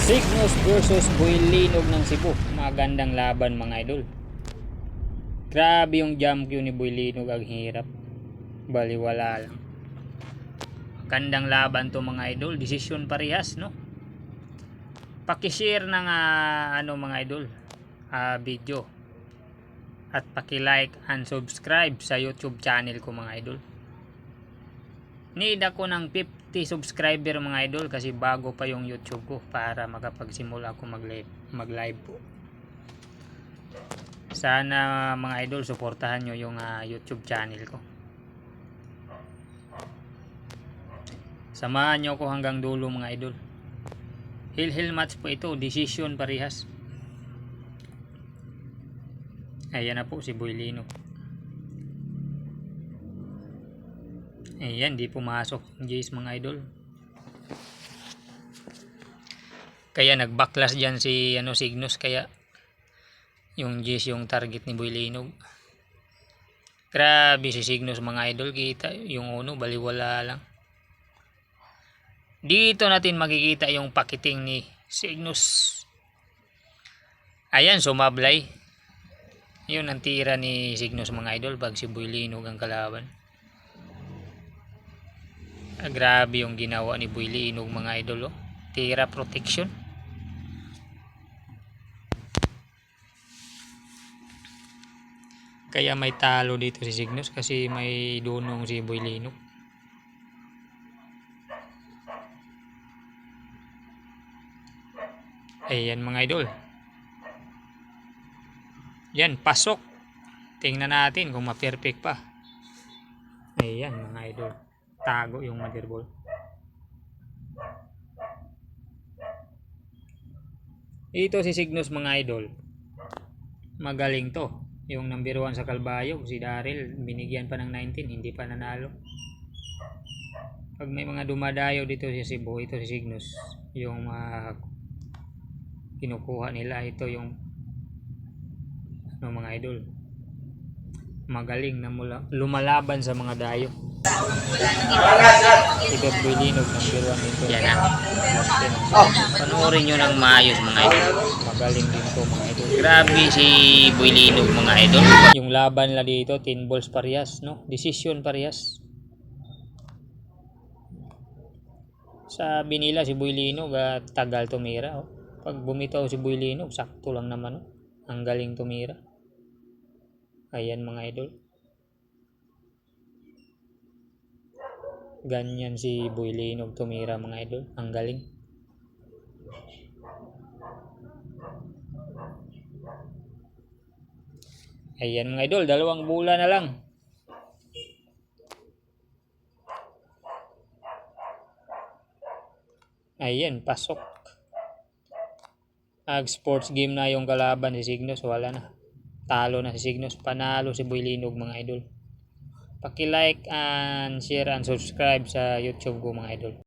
Signos versus Boylinog ng Cebu. Magandang laban mga idol. Grabe yung jump queue ni Boylinog, ang hirap. Baliwala lang. Magandang laban to mga idol. Desisyon parehas, no? Paki-share ng mga idol, video. At paki-like and subscribe sa YouTube channel ko mga idol. Need ako ng 50 subscriber mga idol kasi bago pa yung YouTube ko para makapagsimula ako mag-live po. Sana mga idol suportahan nyo yung YouTube channel ko. Samahan nyo ko hanggang dulo mga idol. Hill match po ito, decision parehas. Ayan na po si Boylinog. Ayan, di pumasok yung Jace mga idol. Kaya nagbacklash dyan si Signos, kaya yung Jace yung target ni Boylinog. Grabe si Signos mga idol, kita yung uno baliwala lang. Dito natin makikita yung pakiting ni Signos. Ayan, sumablay. Yun ang tira ni Signos mga idol pag si Boylinog ang kalaban. Grabe yung ginawa ni Boylinog mga idol, oh. Tira protection. Kaya may talo dito si Signos kasi may dunong si Boylinog. Ayan mga idol. Yan, pasok. Tingnan natin kung ma-perfect pa. Ayan mga idol. Tago yung motherboard. Ito si Signos mga idol. Magaling to. Yung number 1 sa Kalbayog, si Daryl, binigyan pa ng 19, hindi pa nanalo. Pag may mga dumadayo dito sa Cebu, ito si Signos. Yung kinukuha nila, ito yung mga idol. Magaling na lumalaban sa mga dayo. Ito Boylinog number 1 dito. Yan na. Panoorin nyo ng maayos mga idol. Magaling din to mga idol. Grabe si Boylinog mga idol. Yung laban la dito, 10 balls parehas, no? Decision parehas. Sabi nila si Boylinog tagal tumira, oh. Pag bumitaw si Boylinog, sakto lang naman, oh. Ang galing tumira. Ayan mga idol. Ganyan si Boylinog tumira mga idol. Ang galing. Ayan mga idol, 2 bola na lang. Ayan, pasok. Sports game na yung kalaban si Signos, wala na. Talo na si Signos, panalo si Boylinog mga idol. Paki-like and share and subscribe sa YouTube ko mga idol.